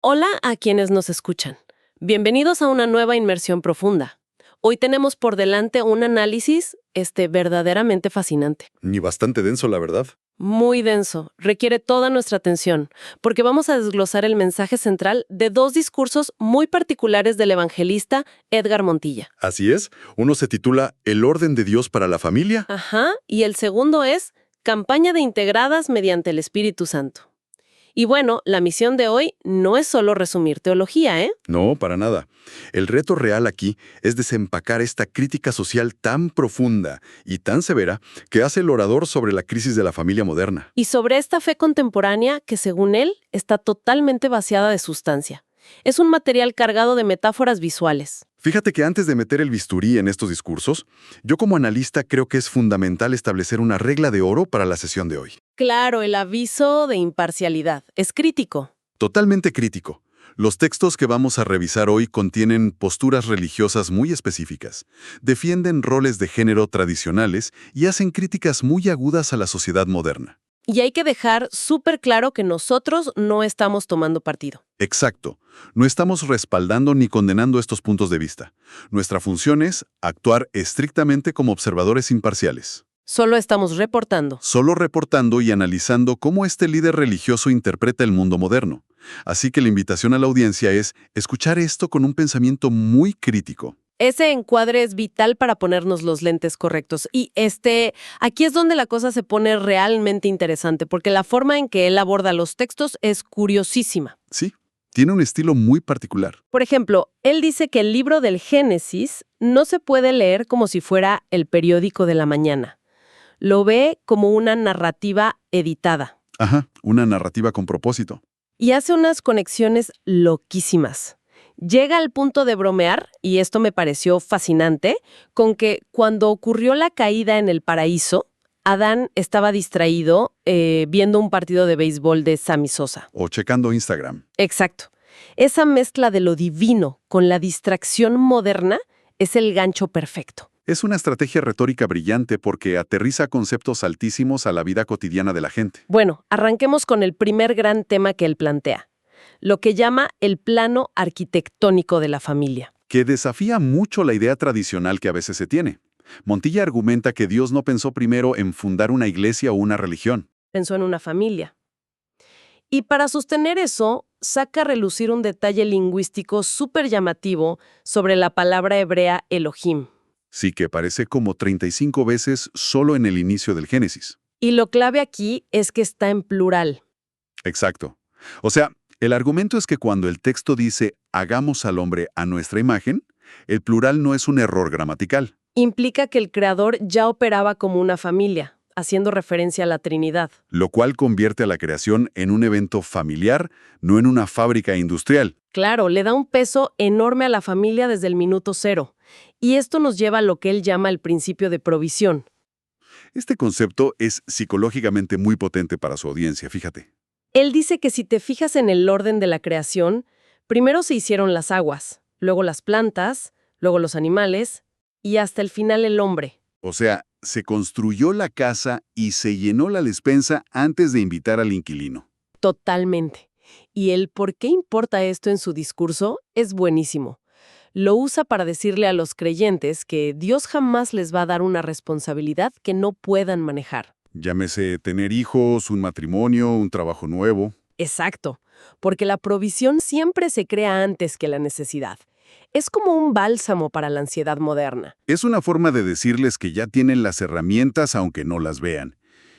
Hola a quienes nos escuchan. Bienvenidos a una nueva inmersión profunda. Hoy tenemos por delante un análisis, verdaderamente fascinante. Ni bastante denso, la verdad. Muy denso, requiere toda nuestra atención, porque vamos a desglosar el mensaje central de dos discursos muy particulares del evangelista Edgar Montilla. Así es, uno se titula El orden de Dios para la familia. Ajá, y el segundo es Campaña de integradas mediante el Espíritu Santo. Y bueno, la misión de hoy no es solo resumir teología, ¿eh? No, para nada. El reto real aquí es desempacar esta crítica social tan profunda y tan severa que hace el orador sobre la crisis de la familia moderna. Y sobre esta fe contemporánea que, según él, está totalmente vaciada de sustancia. Es un material cargado de metáforas visuales. Fíjate que antes de meter el bisturí en estos discursos, yo como analista creo que es fundamental establecer una regla de oro para la sesión de hoy. Claro, el aviso de imparcialidad es crítico. Totalmente crítico. Los textos que vamos a revisar hoy contienen posturas religiosas muy específicas, defienden roles de género tradicionales y hacen críticas muy agudas a la sociedad moderna. Y hay que dejar súper claro que nosotros no estamos tomando partido. Exacto. No estamos respaldando ni condenando estos puntos de vista. Nuestra función es actuar estrictamente como observadores imparciales. Solo estamos reportando. Solo reportando y analizando cómo este líder religioso interpreta el mundo moderno. Así que la invitación a la audiencia es escuchar esto con un pensamiento muy crítico. Ese encuadre es vital para ponernos los lentes correctos. Y aquí es donde la cosa se pone realmente interesante, porque la forma en que él aborda los textos es curiosísima. Sí, tiene un estilo muy particular. Por ejemplo, él dice que el libro del Génesis no se puede leer como si fuera el periódico de la mañana. Lo ve como una narrativa editada. Ajá, una narrativa con propósito. Y hace unas conexiones loquísimas. Llega al punto de bromear, y esto me pareció fascinante, con que cuando ocurrió la caída en el paraíso, Adán estaba distraído viendo un partido de béisbol de Sammy Sosa. O checando Instagram. Exacto. Esa mezcla de lo divino con la distracción moderna es el gancho perfecto. Es una estrategia retórica brillante porque aterriza conceptos altísimos a la vida cotidiana de la gente. Bueno, arranquemos con el primer gran tema que él plantea, lo que llama el plano arquitectónico de la familia. Que desafía mucho la idea tradicional que a veces se tiene. Montilla argumenta que Dios no pensó primero en fundar una iglesia o una religión. Pensó en una familia. Y para sostener eso, saca a relucir un detalle lingüístico súper llamativo sobre la palabra hebrea Elohim. Sí, que aparece como 35 veces solo en el inicio del Génesis. Y lo clave aquí es que está en plural. Exacto. O sea, el argumento es que cuando el texto dice «hagamos al hombre a nuestra imagen», el plural no es un error gramatical. Implica que el creador ya operaba como una familia, haciendo referencia a la Trinidad. Lo cual convierte a la creación en un evento familiar, no en una fábrica industrial. Claro, le da un peso enorme a la familia desde el minuto cero. Y esto nos lleva a lo que él llama el principio de provisión. Este concepto es psicológicamente muy potente para su audiencia, fíjate. Él dice que si te fijas en el orden de la creación, primero se hicieron las aguas, luego las plantas, luego los animales y hasta el final el hombre. O sea, se construyó la casa y se llenó la despensa antes de invitar al inquilino. Totalmente. Y el por qué importa esto en su discurso es buenísimo. Lo usa para decirle a los creyentes que Dios jamás les va a dar una responsabilidad que no puedan manejar. Llámese tener hijos, un matrimonio, un trabajo nuevo. Exacto, porque la provisión siempre se crea antes que la necesidad. Es como un bálsamo para la ansiedad moderna. Es una forma de decirles que ya tienen las herramientas aunque no las vean.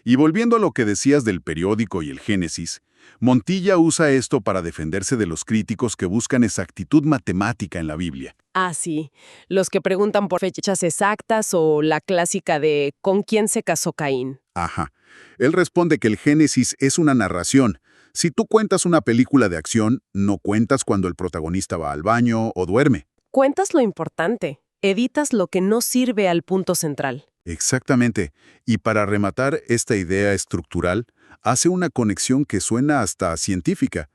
Y volviendo a lo que decías del periódico y el Génesis, Montilla usa esto para defenderse de los críticos que buscan exactitud matemática en la Biblia. Ah, sí, los que preguntan por fechas exactas o la clásica de ¿con quién se casó Caín? Ajá. Él responde que el Génesis es una narración. Si tú cuentas una película de acción, no cuentas cuando el protagonista va al baño o duerme. Cuentas lo importante, editas lo que no sirve al punto central. Exactamente. Y para rematar esta idea estructural, hace una conexión que suena hasta científica.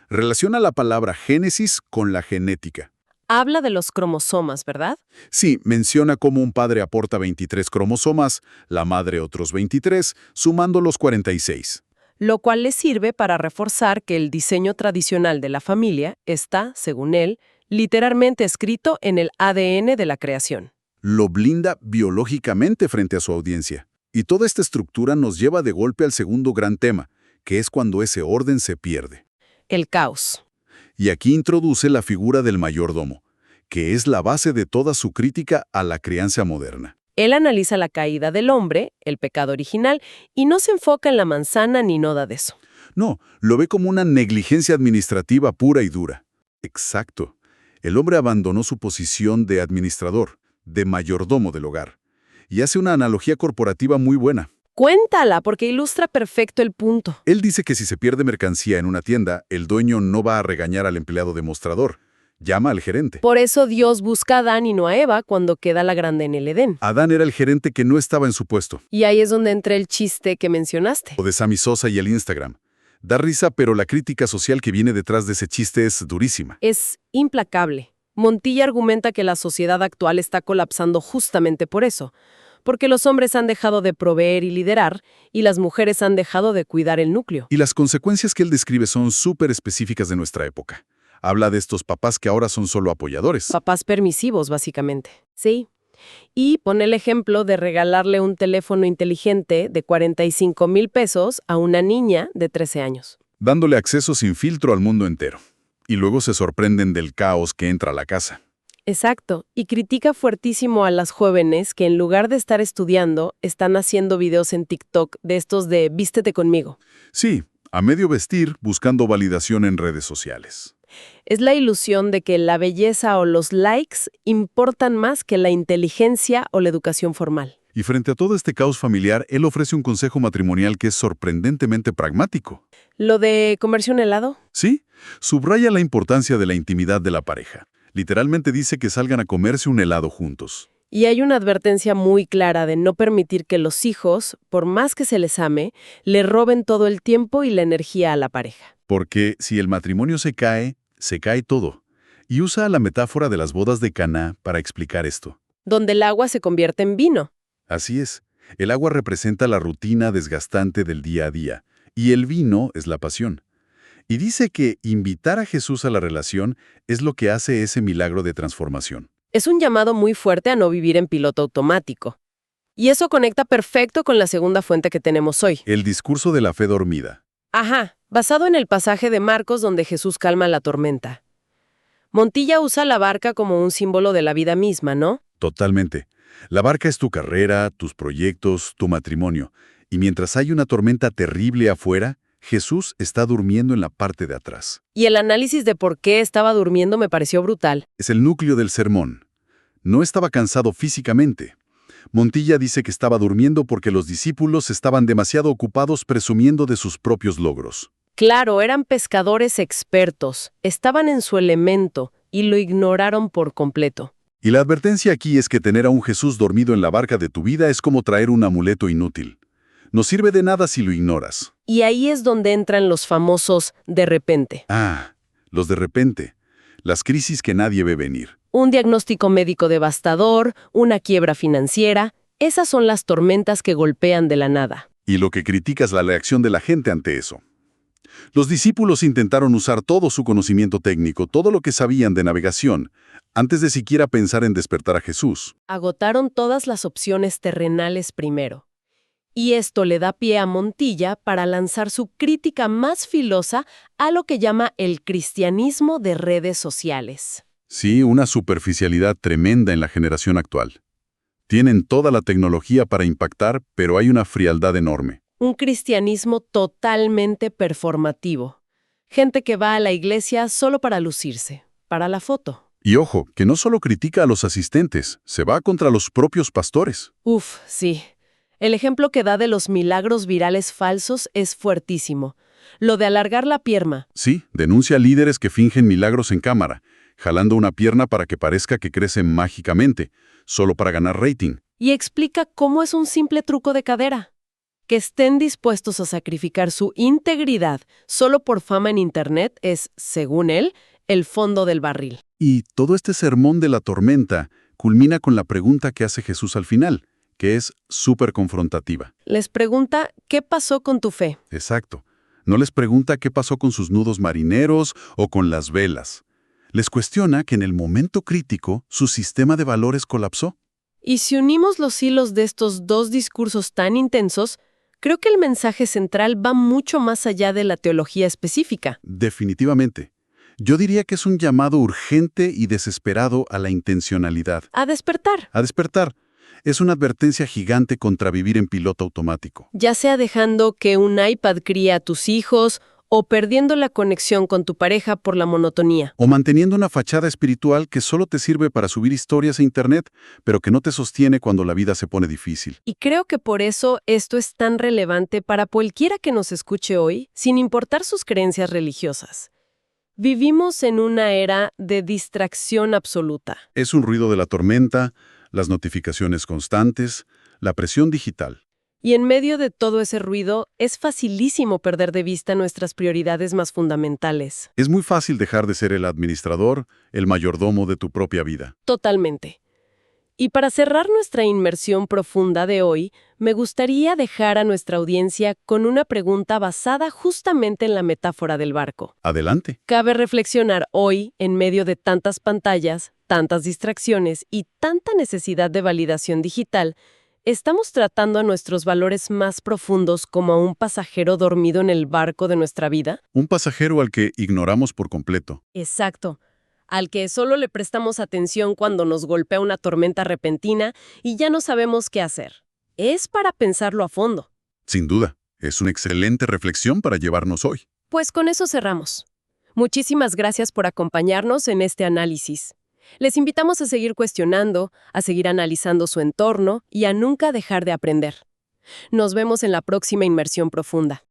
Relaciona la palabra Génesis con la genética. Habla de los cromosomas, ¿verdad? Sí, menciona cómo un padre aporta 23 cromosomas, la madre otros 23, sumando los 46. lo cual le sirve para reforzar que el diseño tradicional de la familia está, según él, literalmente escrito en el ADN de la creación. Lo blinda biológicamente frente a su audiencia. Y toda esta estructura nos lleva de golpe al segundo gran tema, que es cuando ese orden se pierde. El caos. Y aquí introduce la figura del mayordomo, que es la base de toda su crítica a la crianza moderna. Él analiza la caída del hombre, el pecado original, y no se enfoca en la manzana ni nada de eso. No, lo ve como una negligencia administrativa pura y dura. Exacto. El hombre abandonó su posición de administrador, de mayordomo del hogar, y hace una analogía corporativa muy buena. Cuéntala, porque ilustra perfecto el punto. Él dice que si se pierde mercancía en una tienda, el dueño no va a regañar al empleado de mostrador. Llama al gerente. Por eso Dios busca a Adán y no a Eva cuando queda la grande en el Edén. Adán era el gerente que no estaba en su puesto. Y ahí es donde entra el chiste que mencionaste. O de Sammy Sosa y el Instagram. Da risa, pero la crítica social que viene detrás de ese chiste es durísima. Es implacable. Montilla argumenta que la sociedad actual está colapsando justamente por eso, porque los hombres han dejado de proveer y liderar, y las mujeres han dejado de cuidar el núcleo. Y las consecuencias que él describe son súper específicas de nuestra época. Habla de estos papás que ahora son solo apoyadores. Papás permisivos, básicamente. Sí. Y pone el ejemplo de regalarle un teléfono inteligente de 45,000 pesos a una niña de 13 años. Dándole acceso sin filtro al mundo entero. Y luego se sorprenden del caos que entra a la casa. Exacto, y critica fuertísimo a las jóvenes que en lugar de estar estudiando, están haciendo videos en TikTok de estos de vístete conmigo. Sí, a medio vestir, buscando validación en redes sociales. Es la ilusión de que la belleza o los likes importan más que la inteligencia o la educación formal. Y frente a todo este caos familiar, él ofrece un consejo matrimonial que es sorprendentemente pragmático. ¿Lo de comerse un helado? Sí, subraya la importancia de la intimidad de la pareja. Literalmente dice que salgan a comerse un helado juntos. Y hay una advertencia muy clara de no permitir que los hijos, por más que se les ame, le roben todo el tiempo y la energía a la pareja. Porque si el matrimonio se cae todo. Y usa la metáfora de las bodas de Caná para explicar esto. Donde el agua se convierte en vino. Así es. El agua representa la rutina desgastante del día a día, y el vino es la pasión. Y dice que invitar a Jesús a la relación es lo que hace ese milagro de transformación. Es un llamado muy fuerte a no vivir en piloto automático. Y eso conecta perfecto con la segunda fuente que tenemos hoy. El discurso de la fe dormida. Ajá, basado en el pasaje de Marcos donde Jesús calma la tormenta. Montilla usa la barca como un símbolo de la vida misma, ¿no? Totalmente. La barca es tu carrera, tus proyectos, tu matrimonio. Y mientras hay una tormenta terrible afuera, Jesús está durmiendo en la parte de atrás. Y el análisis de por qué estaba durmiendo me pareció brutal. Es el núcleo del sermón. No estaba cansado físicamente. Montilla dice que estaba durmiendo porque los discípulos estaban demasiado ocupados presumiendo de sus propios logros. Claro, eran pescadores expertos, estaban en su elemento y lo ignoraron por completo. Y la advertencia aquí es que tener a un Jesús dormido en la barca de tu vida es como traer un amuleto inútil. No sirve de nada si lo ignoras. Y ahí es donde entran los famosos de repente. Los de repente. Las crisis que nadie ve venir. Un diagnóstico médico devastador, una quiebra financiera, esas son las tormentas que golpean de la nada. Y lo que critica es la reacción de la gente ante eso. Los discípulos intentaron usar todo su conocimiento técnico, todo lo que sabían de navegación, antes de siquiera pensar en despertar a Jesús. Agotaron todas las opciones terrenales primero. Y esto le da pie a Montilla para lanzar su crítica más filosa a lo que llama el cristianismo de redes sociales. Sí, una superficialidad tremenda en la generación actual. Tienen toda la tecnología para impactar, pero hay una frialdad enorme. Un cristianismo totalmente performativo. Gente que va a la iglesia solo para lucirse, para la foto. Y ojo, que no solo critica a los asistentes, se va contra los propios pastores. Uf, sí. El ejemplo que da de los milagros virales falsos es fuertísimo. Lo de alargar la pierna. Sí, denuncia a líderes que fingen milagros en cámara, jalando una pierna para que parezca que crece mágicamente, solo para ganar rating. Y explica cómo es un simple truco de cadera. Que estén dispuestos a sacrificar su integridad solo por fama en Internet es, según él, el fondo del barril. Y todo este sermón de la tormenta culmina con la pregunta que hace Jesús al final. que es súper confrontativa. Les pregunta, ¿qué pasó con tu fe? Exacto. No les pregunta qué pasó con sus nudos marineros o con las velas. Les cuestiona que en el momento crítico su sistema de valores colapsó. Y si unimos los hilos de estos dos discursos tan intensos, creo que el mensaje central va mucho más allá de la teología específica. Definitivamente. Yo diría que es un llamado urgente y desesperado a la intencionalidad. A despertar, A despertar. Es una advertencia gigante contra vivir en piloto automático. ya sea dejando que un iPad críe a tus hijos o perdiendo la conexión con tu pareja por la monotonía. O manteniendo una fachada espiritual que solo te sirve para subir historias a Internet, pero que no te sostiene cuando la vida se pone difícil. Y creo que por eso esto es tan relevante para cualquiera que nos escuche hoy, sin importar sus creencias religiosas. Vivimos en una era de distracción absoluta. Es un ruido de la tormenta, las notificaciones constantes, la presión digital. Y en medio de todo ese ruido, es facilísimo perder de vista nuestras prioridades más fundamentales. Es muy fácil dejar de ser el administrador, el mayordomo de tu propia vida. Totalmente. Y para cerrar nuestra inmersión profunda de hoy, me gustaría dejar a nuestra audiencia con una pregunta basada justamente en la metáfora del barco. Adelante. Cabe reflexionar hoy, en medio de tantas pantallas, tantas distracciones y tanta necesidad de validación digital, ¿estamos tratando a nuestros valores más profundos como a un pasajero dormido en el barco de nuestra vida? Un pasajero al que ignoramos por completo. Exacto. Al que solo le prestamos atención cuando nos golpea una tormenta repentina y ya no sabemos qué hacer. Es para pensarlo a fondo. Sin duda, es una excelente reflexión para llevarnos hoy. Pues con eso cerramos. Muchísimas gracias por acompañarnos en este análisis. Les invitamos a seguir cuestionando, a seguir analizando su entorno y a nunca dejar de aprender. Nos vemos en la próxima inmersión profunda.